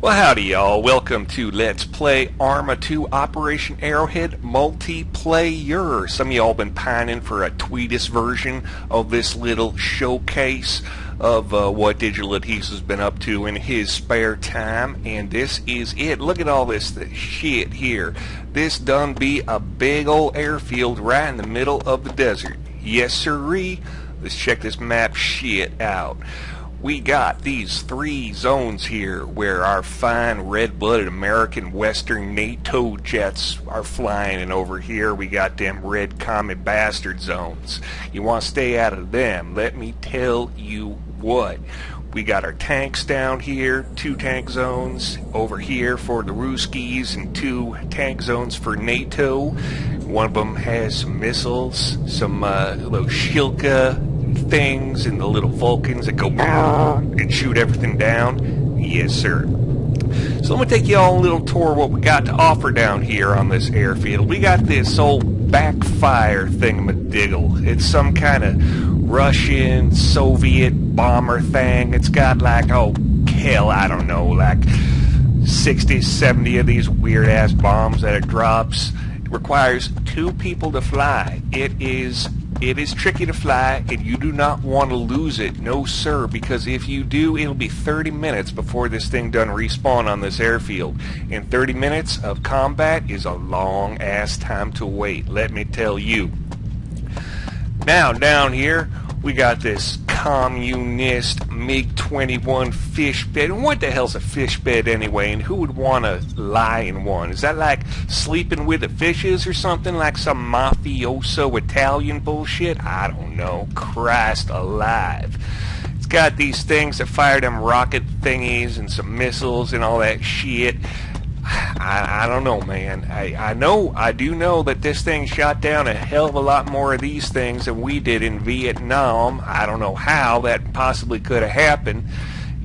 Well, howdy y'all. Welcome to Let's Play ARMA 2 Operation Arrowhead multiplayer. Some of y'all been pining for a Tweedus version of this little showcase of what DigitalAdhesive's been up to in his spare time, and this is it. Look at all this shit here. This done be a big old airfield right in the middle of the desert. Yes sirree. Let's check this map shit out. We got these three zones here where our fine red-blooded American Western NATO jets are flying, and over here we got them red commie bastard zones. You want to stay out of them. Let me tell you what. We got our tanks down here, 2 tank zones over here for the Ruskies and 2 tank zones for NATO. One of them has some missiles, some little Shilka things, and the little Vulcans that go and shoot everything down. Yes sir. So let me take you all on a little tour of what we got to offer down here on this airfield. We got this old backfire thingamadiggle. It's some kind of Russian Soviet bomber thing. It's got like, oh hell, I don't know, like 60, 70 of these weird ass bombs that it drops. It requires 2 people to fly. It is tricky to fly, and you do not want to lose it, no sir, because if you do, it'll be 30 minutes before this thing done respawn on this airfield. And 30 minutes of combat is a long ass time to wait, let me tell you. Now down here we got this communist MiG-21 fish bed. And what the hell's a fish bed anyway, and who would want to lie in one? Is that like sleeping with the fishes or something, like some mafioso Italian bullshit? I don't know. Christ alive. It's got these things that fire them rocket thingies and some missiles and all that shit. I don't know, man. I do know that this thing shot down a hell of a lot more of these things than we did in Vietnam. I don't know how that possibly could have happened.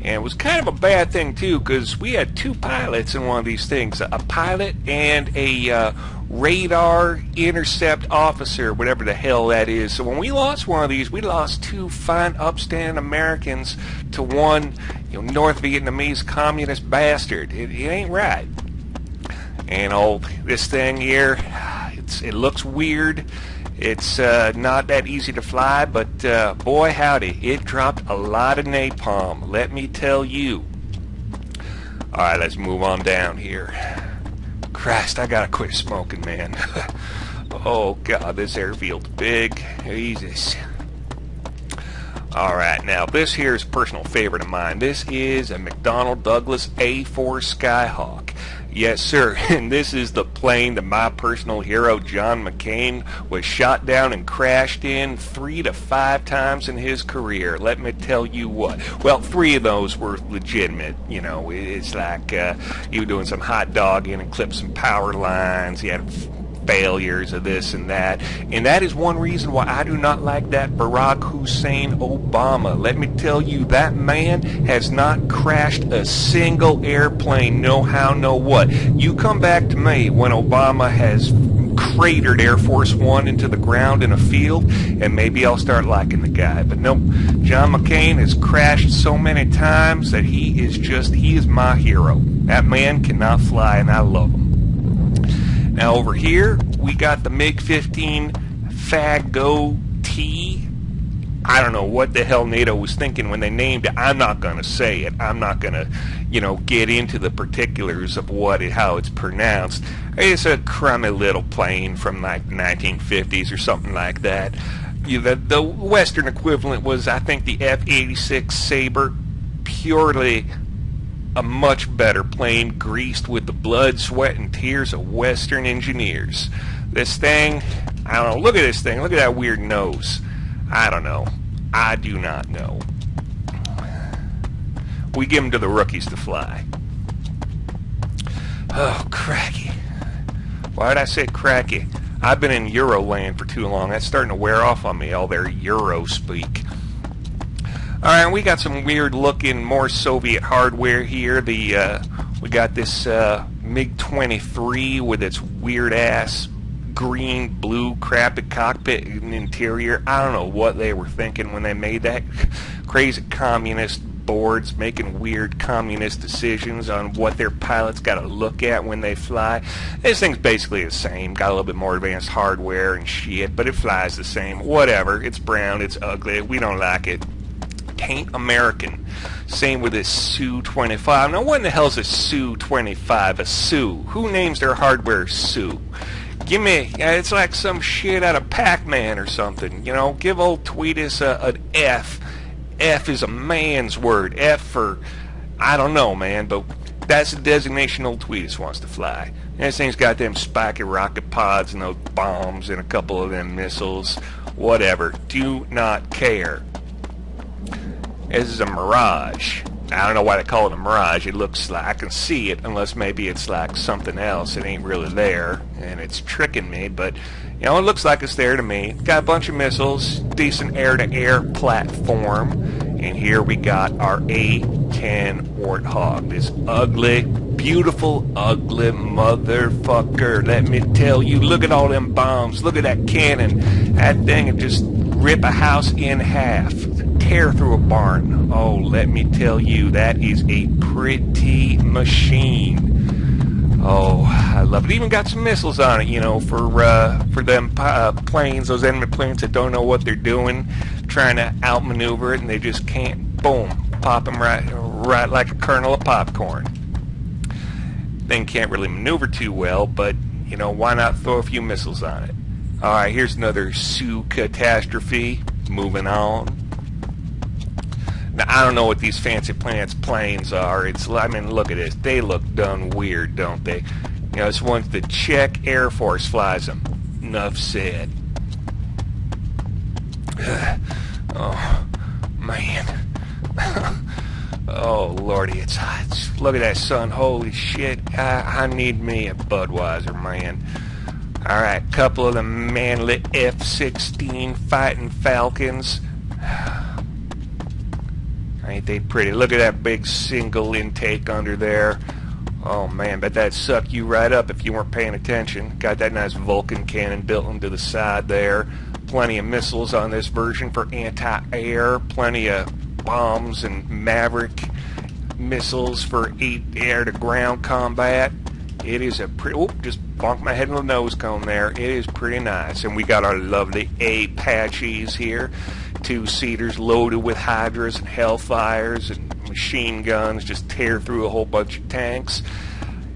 And it was kind of a bad thing too, because we had 2 pilots in one of these things, a pilot and a radar intercept officer, whatever the hell that is. So when we lost one of these, we lost 2 fine upstanding Americans to one, North Vietnamese communist bastard. It ain't right. And this thing here, it looks weird. It's not that easy to fly, but boy howdy, it dropped a lot of napalm, let me tell you. Alright, let's move on down here. Christ, I gotta quit smoking, man. Oh god, this airfield's big. Jesus. Alright, now this here is a personal favorite of mine. This is a McDonnell Douglas A4 Skyhawk. Yes sir, and this is the plane that my personal hero John McCain was shot down and crashed in 3 to 5 times in his career. Let me tell you what. Well, 3 of those were legitimate. It's like he was doing some hot dogging and clipped some power lines. He had failures of this and that, and that is one reason why I do not like that Barack Hussein Obama. Let me tell you, that man has not crashed a single airplane, no how, no what. You come back to me when Obama has cratered Air Force One into the ground in a field, and maybe I'll start liking the guy. But nope, John McCain has crashed so many times that he is my hero. That man cannot fly, and I love him. Now over here, we got the MiG-15 Fag-O-T. I don't know what the hell NATO was thinking when they named it. I'm not going to say it. I'm not going to, get into the particulars of how it's pronounced. It's a crummy little plane from like the 1950s or something like that. The Western equivalent was, I think, the F-86 Sabre. Purely a much better plane, greased with the blood, sweat, and tears of Western engineers. This thing, I don't know, look at this thing, look at that weird nose. I don't know. I do not know. We give them to the rookies to fly. Oh, cracky. Why did I say cracky? I've been in Euroland for too long. That's starting to wear off on me, all their Euro speak. Alright, we got some weird looking, more Soviet hardware here. We got this MiG-23 with its weird ass green, blue, crappy cockpit and interior. I don't know what they were thinking when they made that crazy communist boards making weird communist decisions on what their pilots got to look at when they fly. This thing's basically the same, got a little bit more advanced hardware and shit, but it flies the same. Whatever, it's brown, it's ugly, we don't like it. Tain't American. Same with this Su-25. Now what in the hell is a Su-25? A Su? Who names their hardware Su? Give me, it's like some shit out of Pac-Man or something, you know. Give old Tweedus an F. F is a man's word. F for, I don't know, man, but that's the designation old Tweedus wants to fly. And this thing's got them spiky rocket pods and those bombs and a couple of them missiles. Whatever. Do not care. This is a Mirage. I don't know why they call it a Mirage. It looks like, I can see it, unless maybe it's like something else. It ain't really there, and it's tricking me, but, you know, it looks like it's there to me. Got a bunch of missiles, decent air-to-air platform, and here we got our A-10 Warthog. This ugly, beautiful, ugly motherfucker. Let me tell you, look at all them bombs. Look at that cannon. That thing would just rip a house in half. Tear through a barn. Oh, let me tell you, that is a pretty machine. Oh, I love it. Even got some missiles on it, you know, for them planes, those enemy planes that don't know what they're doing, trying to outmaneuver it, and they just can't. Boom, pop them right like a kernel of popcorn. Thing can't really maneuver too well, but you know, why not throw a few missiles on it? All right, here's another Sioux catastrophe. Moving on. Now, I don't know what these fancy plants planes are. I mean, look at this. They look done weird, don't they? You know, this one's the Czech Air Force flies them. Enough said. Oh, man. Oh, Lordy, it's hot. Look at that sun. Holy shit. I need me a Budweiser, man. Alright, couple of the manly F-16 Fighting Falcons. Ain't they pretty? Look at that big single intake under there. Oh man, bet that'd suck you right up if you weren't paying attention. Got that nice Vulcan cannon built into the side there. Plenty of missiles on this version for anti-air. Plenty of bombs and Maverick missiles for air-to-ground combat. It is a pretty... Oh, just bonked my head in the nose cone there. It is pretty nice. And we got our lovely Apaches here. Two-seaters loaded with Hydras and Hellfires and machine guns. Just tear through a whole bunch of tanks.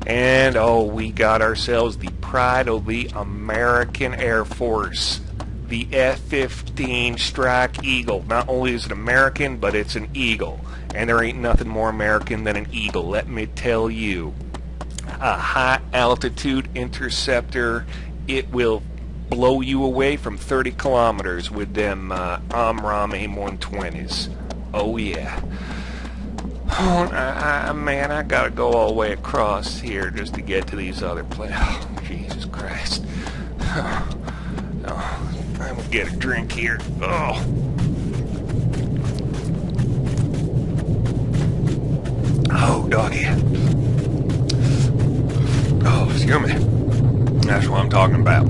And, oh, we got ourselves the pride of the American Air Force. The F-15 Strike Eagle. Not only is it American, but it's an Eagle. And there ain't nothing more American than an Eagle, let me tell you. A high-altitude interceptor. It will blow you away from 30 kilometers with them ARMA AIM-120s. Oh, yeah. Oh, man, I gotta go all the way across here just to get to these other places. Oh, Jesus Christ. Oh, I'm gonna get a drink here. Oh. Oh, doggy. Oh, excuse me. That's what I'm talking about.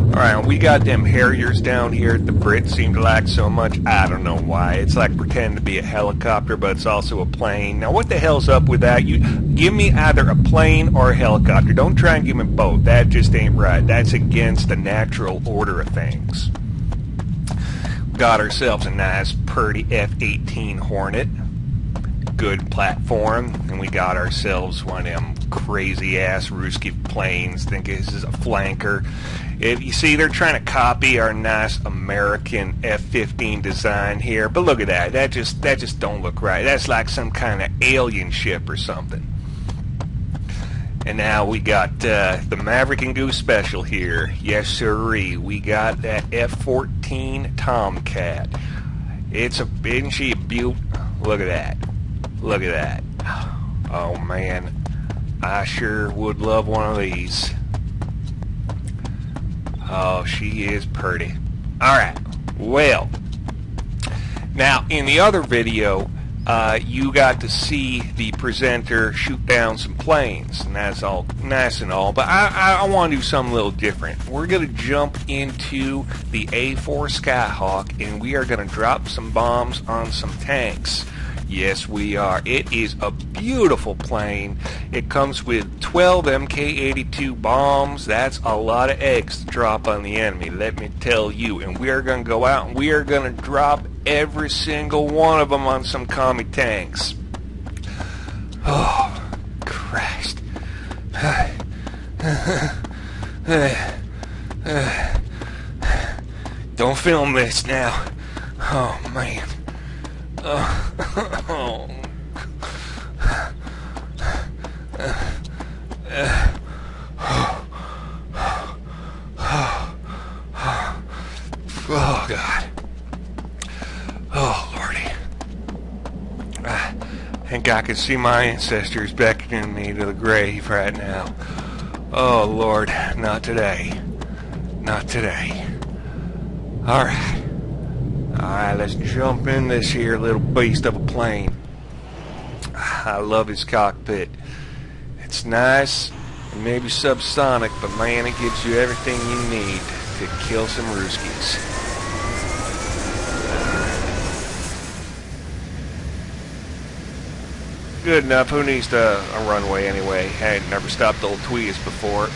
Alright, we got them Harriers down here that the Brits seem to like so much. I don't know why. It's like pretending to be a helicopter, but it's also a plane. Now, what the hell's up with that? You give me either a plane or a helicopter. Don't try and give me both. That just ain't right. That's against the natural order of things. Got ourselves a nice, pretty F-18 Hornet. Good platform. And we got ourselves one of them crazy-ass Ruski planes. Think this is a flanker. If you see, they're trying to copy our nice American F-15 design here, but look at that. That just don't look right. That's like some kind of alien ship or something. And now we got the Maverick and Goose special here. Yes, sirree. We got that F-14 Tomcat. Isn't she a beaut? Look at that. Look at that. Oh man, I sure would love one of these. Oh, she is pretty. Alright, well, now in the other video, you got to see the presenter shoot down some planes, and that's all nice and all, but I want to do something a little different. We're going to jump into the A4 Skyhawk, and we are going to drop some bombs on some tanks. Yes, we are. It is a beautiful plane. It comes with 12 Mk-82 bombs. That's a lot of eggs to drop on the enemy, let me tell you. And we are going to go out and we are going to drop every single one of them on some commie tanks. Oh, Christ. Don't film this now. Oh, man. Oh, God. Oh, Lordy. I think I can see my ancestors beckoning me to the grave right now. Oh, Lord, not today. Not today. Alright. Alright, let's jump in this here little beast of a plane. I love his cockpit. It's nice and maybe subsonic, but man, it gives you everything you need to kill some Ruskies. Good enough. Who needs a runway anyway? I ain't never stopped old Tweedus before.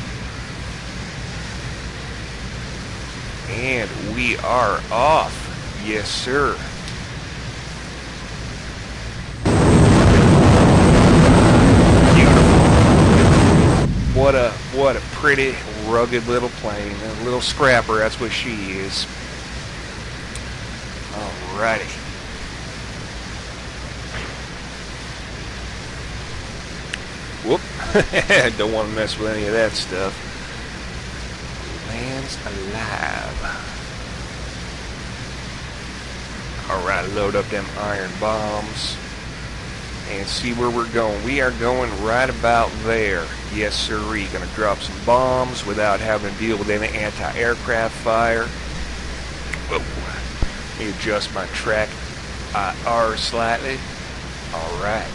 And we are off. Yes, sir. Beautiful. What a pretty, rugged little plane. A little scrapper, that's what she is. Alrighty. Whoop. Don't want to mess with any of that stuff. Lands alive. Alright, load up them iron bombs and see where we're going. We are going right about there. Yes, sirree. Gonna drop some bombs without having to deal with any anti-aircraft fire. Whoa. Let me adjust my track IR slightly. Alright.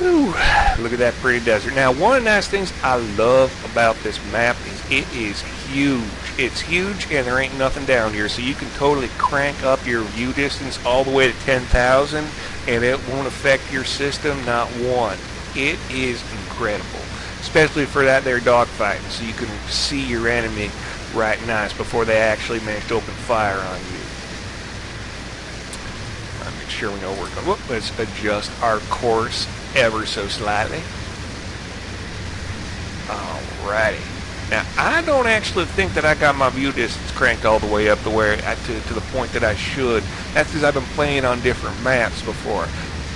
Ooh, look at that pretty desert. Now, one of the nice things I love about this map is it is huge. It's huge, and there ain't nothing down here, so you can totally crank up your view distance all the way to 10,000, and it won't affect your system, not one. It is incredible, especially for that there dogfighting, so you can see your enemy right nice before they actually manage to open fire on you. Make sure we know where we're going. Whoop, let's adjust our course ever so slightly. Alrighty. Now, I don't actually think that I got my view distance cranked all the way up to where to the point that I should. That's because I've been playing on different maps before.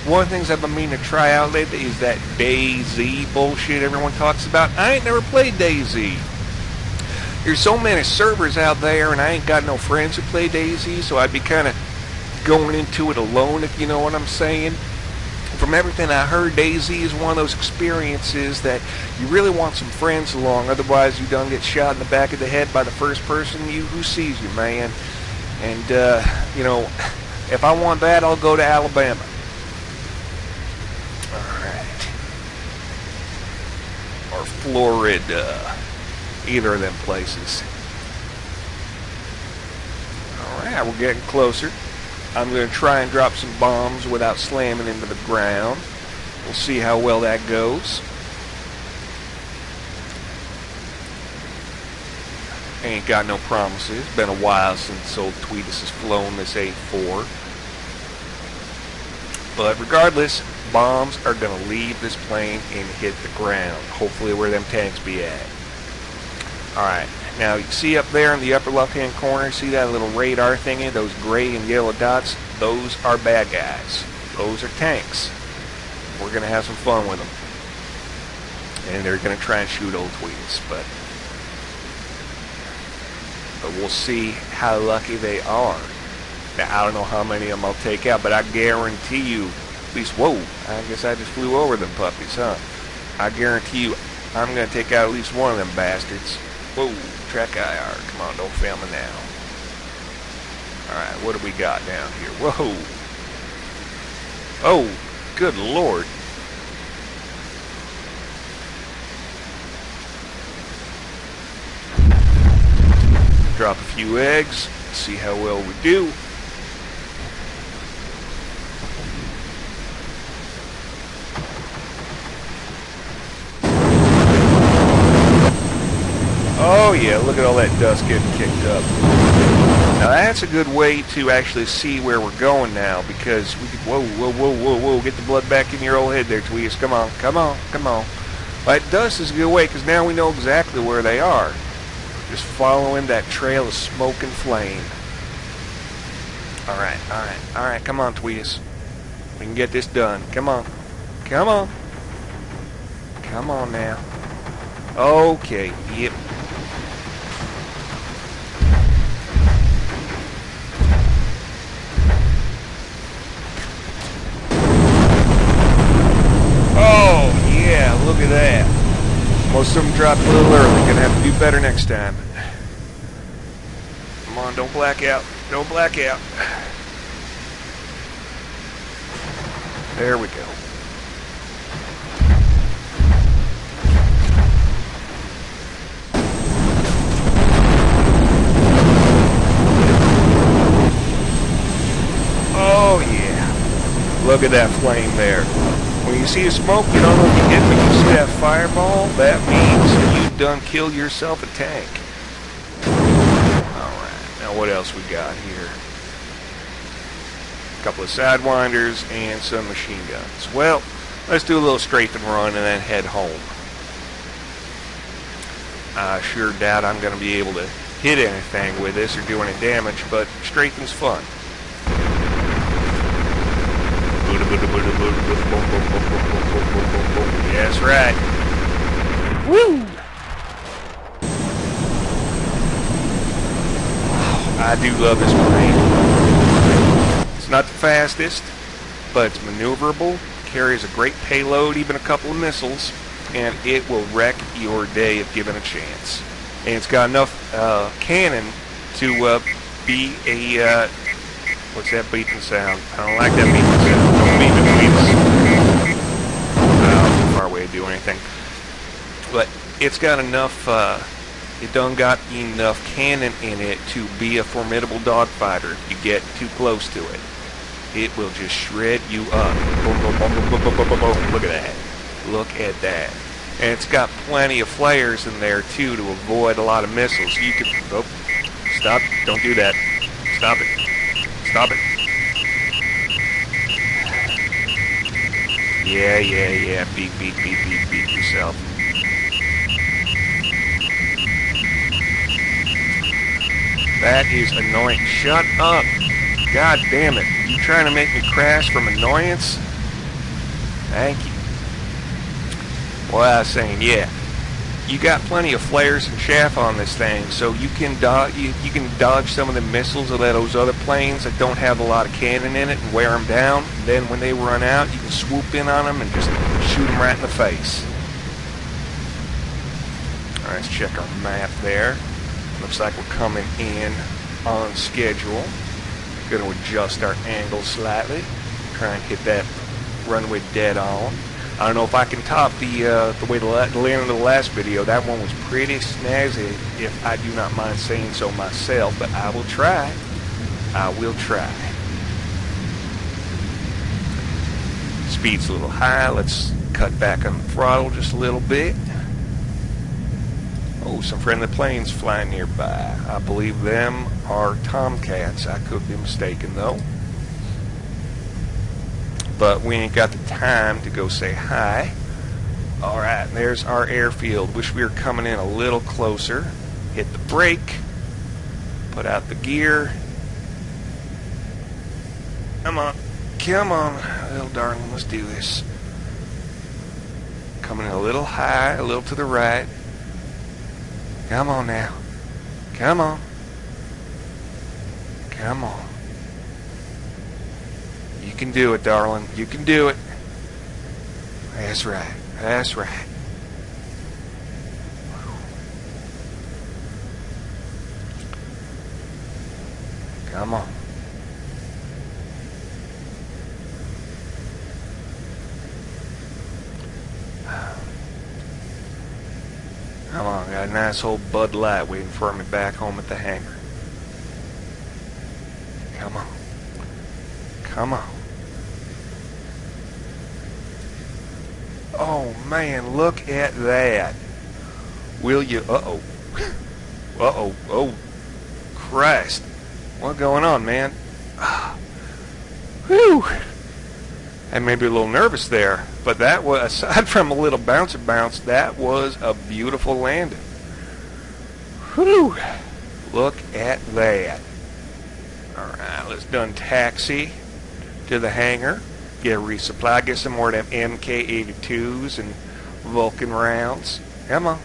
One of the things I've been meaning to try out lately is that DayZ bullshit everyone talks about. I ain't never played DayZ. There's so many servers out there, and I ain't got no friends who play DayZ, so I'd be kind of going into it alone, if you know what I'm saying. From everything I heard, DayZ is one of those experiences that you really want some friends along, otherwise you don't get shot in the back of the head by the first person who sees you, man. And, you know, if I want that, I'll go to Alabama. Alright. Or Florida. Either of them places. Alright, we're getting closer. I'm going to try and drop some bombs without slamming into the ground. We'll see how well that goes. Ain't got no promises. Been a while since old Tweedus has flown this A4. But regardless, bombs are going to leave this plane and hit the ground. Hopefully where them tanks be at. Alright. Now, you see up there in the upper left-hand corner, see that little radar thingy, those gray and yellow dots? Those are bad guys. Those are tanks. We're going to have some fun with them. And they're going to try and shoot old Tweedus, but we'll see how lucky they are. Now, I don't know how many of them I'll take out, but I guarantee you, at least, whoa, I guess I just flew over them puppies, huh? I guarantee you, I'm going to take out at least one of them bastards. Whoa. Track IR. Come on, don't fail me now. Alright, what do we got down here? Whoa. Oh, good Lord. Drop a few eggs, see how well we do. Oh yeah, look at all that dust getting kicked up. Now that's a good way to actually see where we're going now, because we could, whoa, get the blood back in your old head there, Tweedus. Come on. That dust is a good way, because now we know exactly where they are. Just following that trail of smoke and flame. Alright, come on, Tweedus. We can get this done. Come on now. Okay, yep. Oh, yeah, look at that. Most of them dropped a little early. Gonna have to do better next time. Come on, don't black out. Don't black out. There we go. Oh, yeah. Look at that flame there. When you see a smoke, you don't know if you hit, but you see that fireball, that means you done killed yourself a tank. Alright, now what else we got here? A couple of sidewinders and some machine guns. Well, let's do a little strafe and run and then head home. I sure doubt I'm going to be able to hit anything with this or do any damage, but strafing's fun. That's right. Woo! I do love this plane. It's not the fastest, but it's maneuverable, carries a great payload, even a couple of missiles, and it will wreck your day if given a chance. And it's got enough cannon to be a... what's that beeping sound? I don't like that beeping sound. Don't beep it, please. Too far away to do anything. But it's got enough, it done got enough cannon in it to be a formidable dogfighter if you get too close to it. It will just shred you up. Boom, boom, boom, boom, boom, boom, boom, boom. Look at that. Look at that. And it's got plenty of flares in there, too, to avoid a lot of missiles. You could... Oh, stop. Don't do that. Stop it. Stop it. Yeah. Beep yourself. That is annoying. Shut up. God damn it. You trying to make me crash from annoyance? Thank you. Well, I was saying, yeah. You got plenty of flares and chaff on this thing, so you can dodge some of the missiles of those other planes that don't have a lot of cannon in it and wear them down. And then when they run out, you can swoop in on them and just shoot them right in the face. All right, let's check our map there. Looks like we're coming in on schedule. Going to adjust our angle slightly. Try and hit that runway dead on. I don't know if I can top the way the end of the last video. That one was pretty snazzy, if I do not mind saying so myself, but I will try. I will try. Speed's a little high. Let's cut back on the throttle just a little bit. Oh, some friendly planes flying nearby. I believe them are Tomcats. I could be mistaken, though. But we ain't got the time to go say hi. Alright, there's our airfield. Wish we were coming in a little closer. Hit the brake. Put out the gear. Come on. Come on, little darling. Let's do this. Coming in a little high, a little to the right. Come on now. Come on. Come on. You can do it, darling. You can do it. That's right. That's right. Come on. got a nice old Bud Light waiting for me back home at the hangar. Come on. Come on. Oh man, look at that. Will you? Uh-oh. Uh-oh. Oh, Christ. What's going on, man? Whew. I may be a little nervous there, but that was, aside from a little bouncy bounce, that was a beautiful landing. Whew. Look at that. Alright, let's done taxi to the hangar. Get a resupply, get some more of them MK82s and Vulcan rounds. Come on.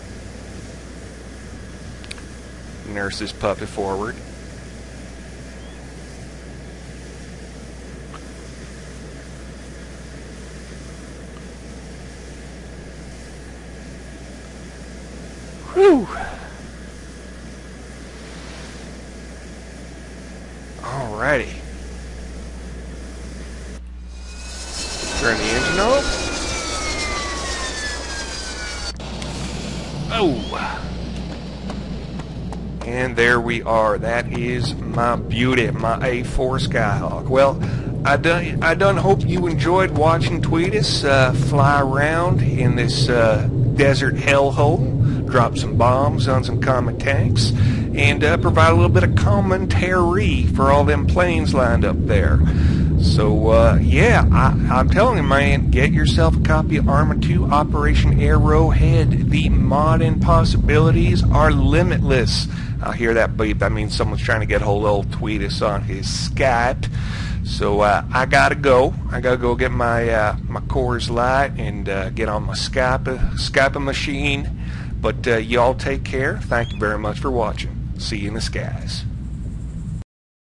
Nurse this puppy forward. Whew. Alrighty. Turn the engine off. Oh. And there we are. That is my beauty, my A4 Skyhawk. Well, I done hope you enjoyed watching Tweedus fly around in this desert hellhole, drop some bombs on some comet tanks, and provide a little bit of commentary for all them planes lined up there. So, yeah, I'm telling you, man, get yourself a copy of ARMA 2 Operation Arrowhead. The modding possibilities are limitless. I hear that beep. That means someone's trying to get hold of old Tweedus on his Skype. So, I gotta go. I gotta go get my my Coors Light and get on my Skype machine. But y'all take care. Thank you very much for watching. See you in the skies.